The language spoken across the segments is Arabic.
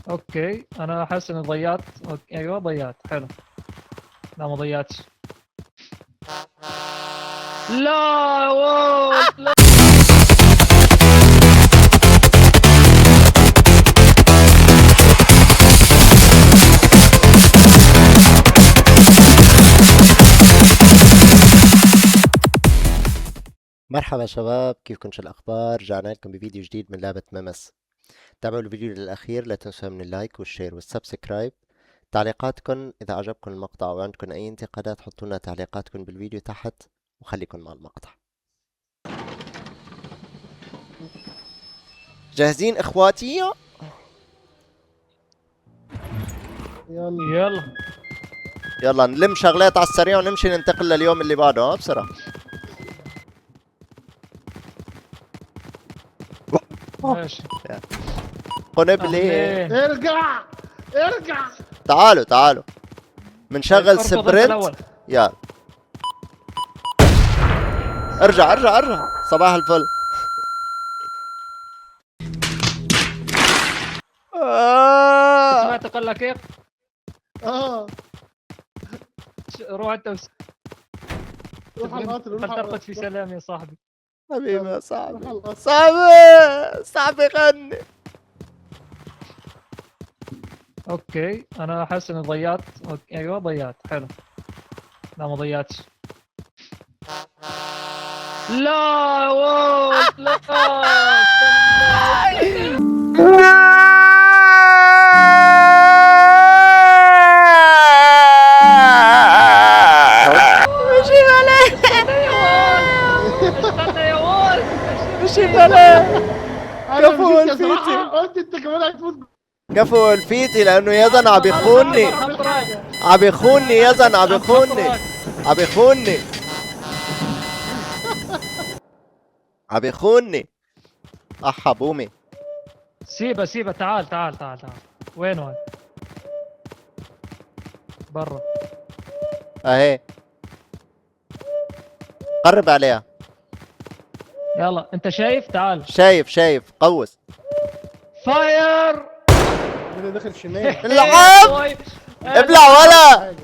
اوكي انا حاسس اني ضيعت. أوكي. ايوه ضيعت. حلو. لا ما ضيعتش. لا لا. مرحبا شباب، كيفكم؟ شو الأخبار؟ رجعنا لكم بفيديو جديد من لعبة ممس. تابعوا الفيديو للأخير، لا تنسوا من اللايك والشير والسبسكرايب. تعليقاتكم إذا عجبكم المقطع أو عندكم أي انتقادات حطوا لنا تعليقاتكم بالفيديو تحت، وخليكم مع المقطع. جاهزين إخواتي؟ يلا يلا نلم شغلات على السريع ونمشي ننتقل لليوم اللي بعده. بسرعة. ماشي. قنبلة. أهلين. ارجع ارجع. تعالوا منشغل اركض أنت سبرنت. الأول. يلا ارجع. صباح الفل. سمعت قال لك ايه؟ اه روح انت روح على القطر، روح على ترقد في القطر. سلام يا صاحبي. حبيبي يا روح على صاحبي. القطر. صاحبي غني. اوكي انا حاسس اني ضيعت. أوكي. ايوه ضيعت. حلو. لا ما ضيعتش. لا لا. مشي بلا. استنى يا ولد. مشي بلا. انا كفو مشيت يا الفيتي. صراحه، قلت انت كمان هتفوز. كفو الفيتي لانه يزن عم يخونني. عم يخونني يزن، عم يخونني. عم يخونني. عم يخونني. احا بومي. سيبه تعال. وين هو؟ برا. اهي. قرب عليها. يلا انت شايف؟ تعال. شايف قوس. فاير. انا داخل شمال. العب.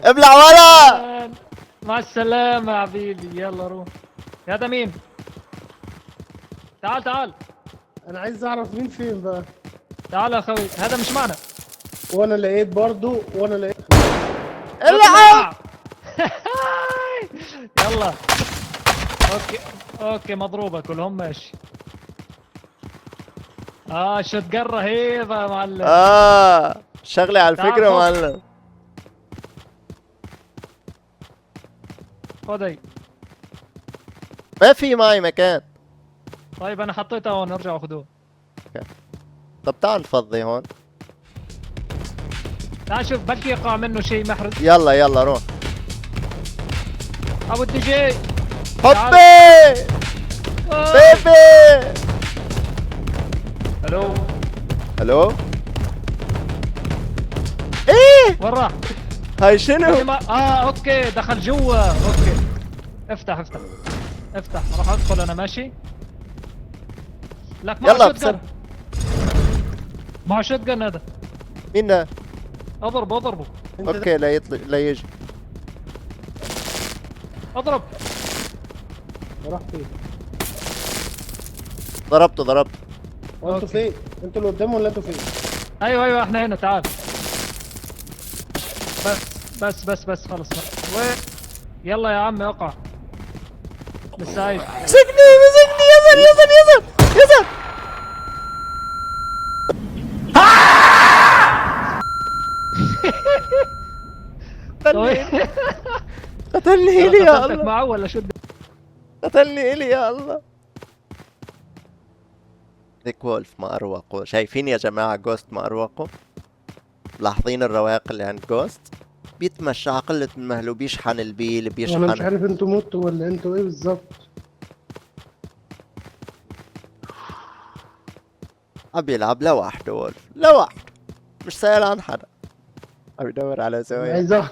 ابلع ولا. مع السلامة يا حبيبي. يلا روح. هذا مين؟ تعال. انا عايز اعرف مين فين بقى. تعال يا اخوي، هذا مش معنا. وانا لقيت برضو، وانا لقيت. العب. يلا. اوكي مضروبة كلهم. ماشي. شوت قرة رهيبة يا معلم. شغلي على تعال الفكرة فوق. معلم. خذي. ما في معي مكان. طيب انا حطيتها هون، ارجعوا خذوه. طب تعال نفضي هون. تعال شوف بلكي يقع منه شيء محرز. يلا روح. ابو الدي جي. حبي بيبي. الو. ايه وين راح؟ هاي شنو؟ اوكي دخل جوا. اوكي افتح. راح ادخل انا. ماشي. لك يلا معه بسرعة. شوت. معه شوت جن هذا. مين ده؟ اضربه. اوكي لا يطلع لا يجي. اضرب. راح فين؟ ضربته. وانتوا فين؟ انتوا اللي قدام ولا انتوا فين؟ ايوه احنا هنا. تعال. بس خلص. وين؟ يلا يا عمي اقع. لسه عايش. مسكني يزن. قتلني إلي يا الله. معه ولا شو؟ قتلني إلي يا الله. ذيك وولف ما أروقه. شايفين يا جماعة جوست ما أروقه؟ ملاحظين الرواق اللي عند جوست؟ بيتمشى عقلة من مهله، بيشحن البيل انا مش بيشحن. عارف انتوا متوا ولا انتوا ايه بالظبط. عم يلعب لوحده وولف، لوحده مش سائل عن حدا. عم يدور على زوايا. عايز اعرف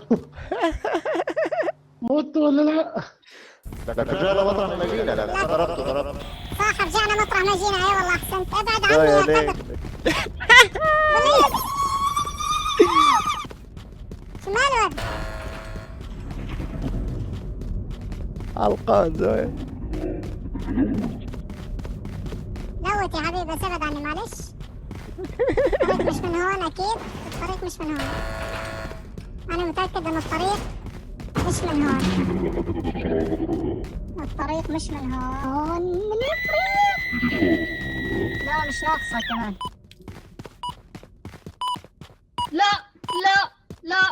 متوا ولا لا. رجعنا مطرح المدينة. لا ضربته. صح رجعنا مطرح ما جينا. اي والله احسنت. ابعد عني يا يا ليل. قدر. علقان زويا. لوت يا حبيبي بس ابعد عني معلش. الطريق مش من هون اكيد، الطريق مش من هون. انا متأكد ان الطريق مش من هون. الطريق مش من هون، من الطريق. لا مش ناقصة كمان. لا لا لا.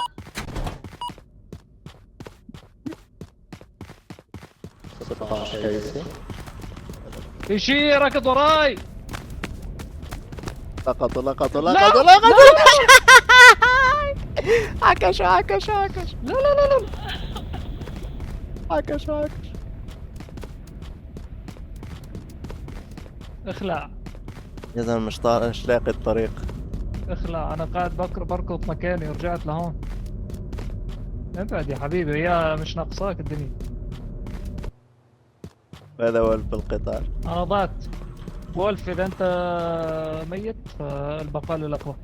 في شيء ركض وراي. لقطوا لا عكش لا لا لا. عكش. اخلع يا زلمة مش لاقي الطريق. اخلع، انا قاعد بركض مكاني ورجعت لهون. ابعد يا حبيبي، هي مش ناقصاك الدنيا. هذا ولف بالقطار. انا ضعت. وولف اذا انت ميت فالبقاء للاقوى.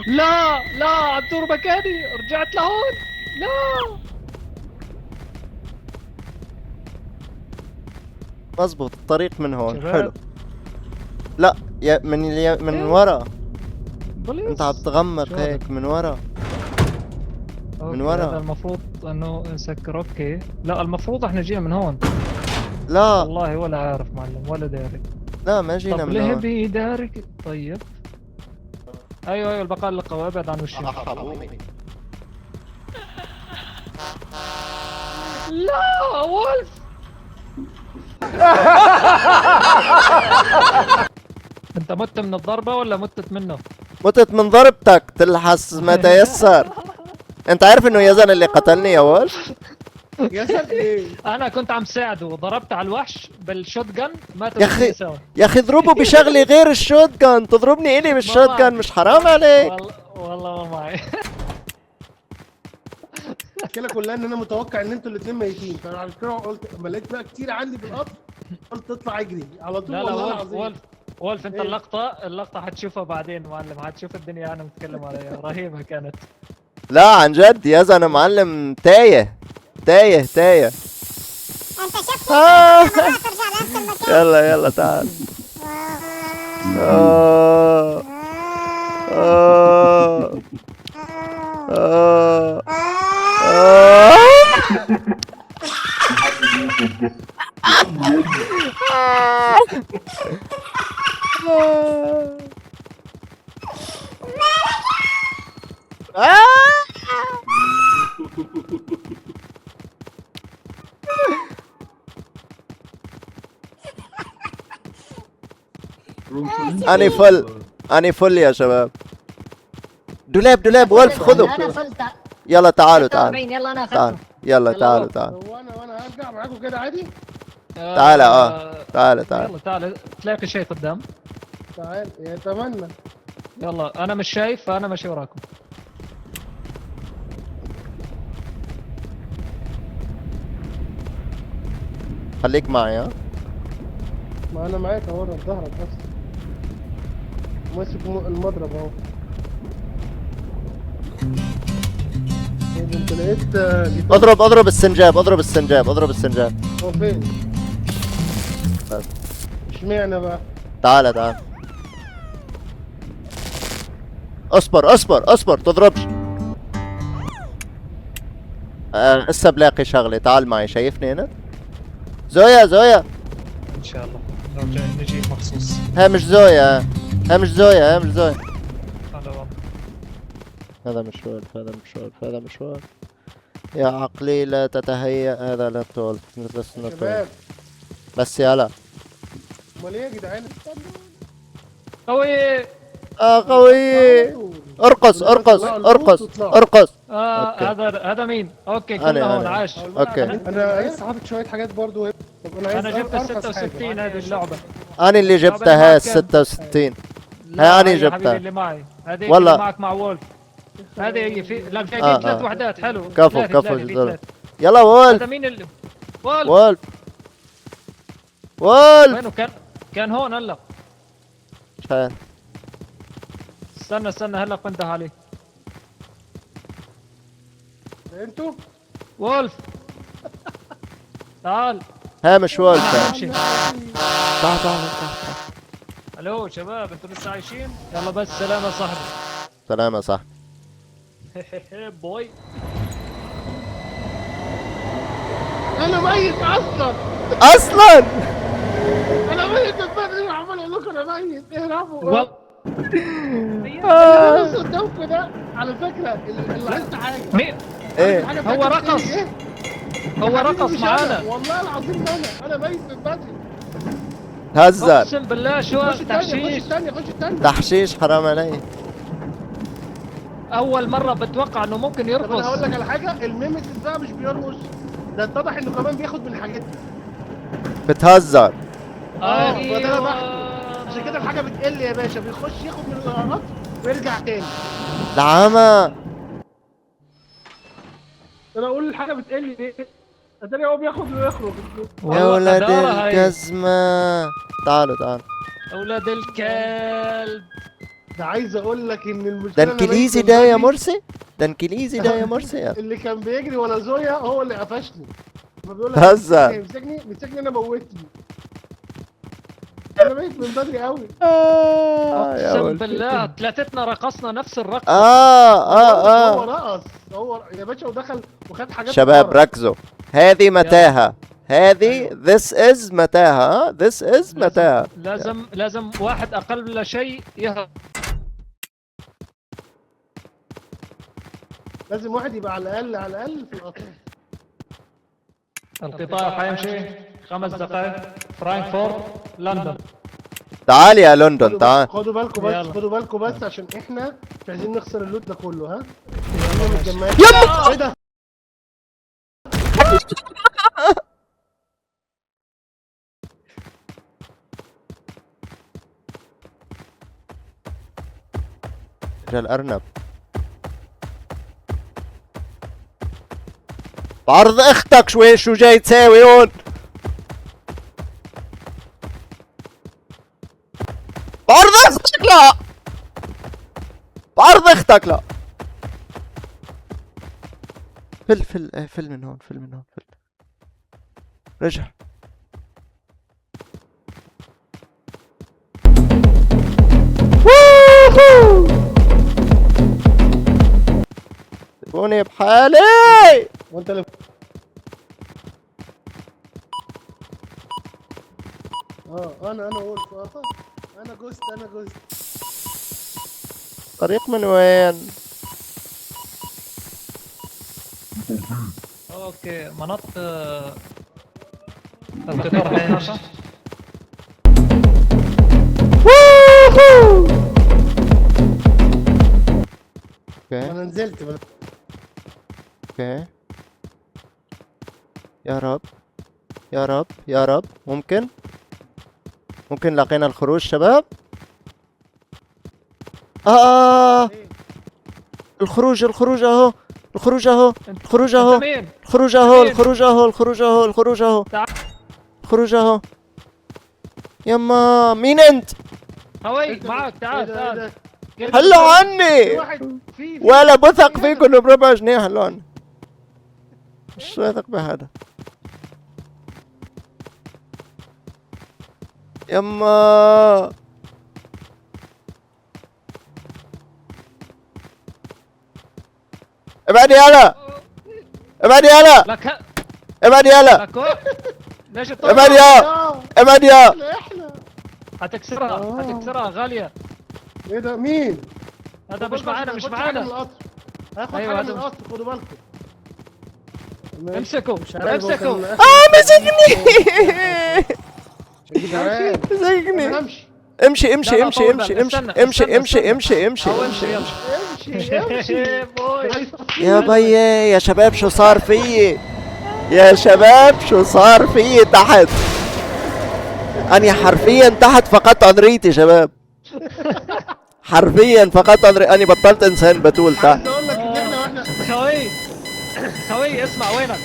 لا لا، عم دور مكاني، رجعت لهون. لا مزبوط، الطريق من هون. شباب. حلو. لا يا من إيه؟ ورا. بليز. انت عم تغمق شو هذا؟ هيك من ورا. أوكي، من ورا. هذا المفروض انه نسكر. اوكي لا، المفروض احنا جينا من هون. لا والله ولا عارف معلم ولا داري. لا ما جينا طب من ليه هون. بيدارك؟ طيب ايوه البقاء للقوى، ابعد عن وشي. لا وولف. انت مت من الضربة ولا متت منه؟ متت من ضربتك، تلحس ما تيسر. انت عارف انه يزن اللي قتلني يا ولف؟ يا سلام ايه؟ انا كنت عم ساعده وضربت على الوحش بالشوت جن، مات يا أخي. الاثنين سوا. يا اخي اضربه بشغلي غير الشوت جان، تضربني الي بالشوت جان، مش حرام عليك؟ والله ما معي. المشكله كلها ان انا متوقع ان انتوا الاثنين ميتين، فانا على كده قلت لما لقيت بقى كتير عندي في القطر قلت اطلع اجري على طول. لا لا، والله وولف العظيم. وولف انت إيه؟ اللقطة حتشوفها بعدين معلم، حتشوف الدنيا انا متكلم عليها، رهيبة كانت. لا عن جد يا زلمه معلم، تايه. انت شفت آه. مرات ترجع لنفس المكان. يلا تعال. آه. آه. آه. آه. أني فل يا شباب. دولاب وولف خذوا. انا فلت. يلا تعالوا 40 يلا انا تعال. اخذته. يلا يلا تعالوا. وانا هرجع معاكم كده عادي. تعال تعال. يلا تعال، تلاقي شيء قدام. تعال يتمنى. يلا انا مش شايف، فانا ماشي وراكم. خليك معي ها. ما انا معاك اهو، ورا ظهرك بس. ماسك المضرب اهو. إيه ده، انت لقيت جيتار؟ اضرب السنجاب. هو فين؟ بس. اشمعنى بقى؟ تعال. اصبر تضربش. هسه بلاقي شغلة، تعال معي، شايفني هنا؟ زويا ان شاء الله لو جاي نجي مخصوص. ها مش زويا. هلا والله. هذا مش وولف. يا عقلي لا تتهيأ، هذا لا تولف. شباب بس يلا. امال ايه يا جدعان؟ قوي. قوي. ارقص. أوكي. هذا مين؟ اوكي أنا. كلنا هون عاش. اوكي. انا عايز سحبت شويه حاجات برضو. طب انا عايز انا جبت ال أرخص 66 حاجة. هذه اللعبة. انا اللي جبتها 66. لا، أنا هاي يا جبتها. حبيبي اللي معي، هذه والله. اللي معك مع وولف. هذه هي في لا جايبين 3 وحدات. حلو. كفو ثلاثة، في الزلمة. ثلاثة. يلا وولف. هذا مين اللي وولف؟ وولف. وينه كان هون هلا. مش عارف. استنى هلا بنده عليه. انتوا وولف تعال هامش وولف. امشي. تعال تعال تعال. الو شباب انتوا لسه عايشين؟ يلا بس سلام يا صاحبي. سلام يا صاحبي. بوي. انا ميت اصلا. اصلا انا ميت من بدري وعمال اقول لكم انا ميت. اهربوا. وال اللي بص قدامكم ده على فكره اللي عايز حاجه. مين؟ ايه حاجة هو فاكر رقص. إيه؟ هو يا حبيبي رقص مش معانا. أنا. والله العظيم ده انا ميت من بدري. هزر. اقسم بالله شو خش الثانيه خش تحشيش. الثانيه خش الثانيه. تحشيش حرام علي. اول مره بتوقع انه ممكن طب انا هقول يرقص. لك على حاجه، الميمس بقى مش بيرقص، ده اتضح انه كمان بياخد من حاجتنا. بتهزر. فده انا عشان كده الحاجه بتقل يا باشا، بيخش ياخد من الغلط ويرجع تاني. العمى. انا اقول الحاجه بتقل ليه؟ اتاري هو بياخد ويخرج. يا والله ولاد قدارة هاي. الجزمة. تعالوا تعالوا. اولاد الكلب. ده عايز اقول لك ان ده المشكله أنا انكليزي ميت ده من يا بدري. مرسي. ده انكليزي ده يا مرسي. اللي كان بيجري ورا زويا هو اللي قفشني. ما بيقول لك هزر. مسكني انا موتني. انا ميت من بدري قوي. يا اقسم ولد. بالله ثلاثتنا رقصنا نفس الرقصه. هو اه. رقص هو يا باشا ودخل وخد حاجات شباب بره. ركزوا. هذه متاهة. هذه this is متاهة. this is متاهة. لازم واحد اقل شيء يهرب. لازم واحد يبقى على الاقل في القطر. القطار حيمشي 5 دقائق. فرانكفورت لندن. تعال يا لندن تعال. خدوا بالكم بس يلا. خدوا بالكم بس عشان احنا مش عايزين نخسر اللوت ده كله. ها يلا متجمعين. يلا. ايه ده؟ رجال الأرنب. بعرض اختك شو جاي تساوي هون؟ بعرض اختك لا. بعرض اختك لا. فل من هون. رجع. ووهو. سيبوني بحالي. وانت اللي انا وولف. انا جوست. طريق من وين؟ اوكي منط القطار حيمشي. ووهو. اوكي انا نزلت بس. اوكي. يا رب يا رب يا رب. ممكن لقينا الخروج شباب. الخروج اهو. الخروج اهو. انت مين؟ الخروج اهو. يما مين انت؟ هوي معك. تعال إيه تعال. ده؟ هلوا في عني. واحد في ولا بثق فيكم بربع جنيه. هلوا عني. مش واثق بهذا. يما ابعد يالا. لك ابعد يالا. لك ليش ابعد يا. ابعد يا. احنا هتكسرها غالية. ايه ده؟ مين؟ هذا مش معانا. هاخد حاجة من القطر. هاخد أيوة، حاجة من هذا- القطر. خدوا بالكم. امسكوا مش عارف هو امسكوا. كان- مسكني. مش عارف. مسكني. انا همشي. امشي لا، طول بالك. استنى، امشي. امشي. بوي. يا بيي يا شباب شو صار فيي؟ تحت. أنا حرفيا تحت فقدت عنريتي شباب. حرفيا فقدت عنريتي. أنا بطلت إنسان بتول تحت. عايز اقول لك ان احنا واحنا خوي اسمع وينك؟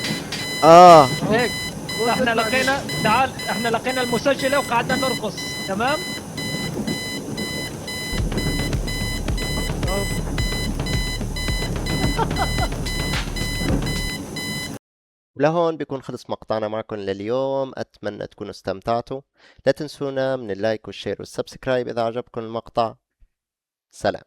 هيك احنا لقينا المسجلة وقعدنا نرقص. تمام؟ ولهون بيكون خلص مقطعنا معكم لليوم. أتمنى تكونوا استمتعتوا. لا تنسونا من اللايك والشير والسبسكرايب إذا عجبكم المقطع. سلام.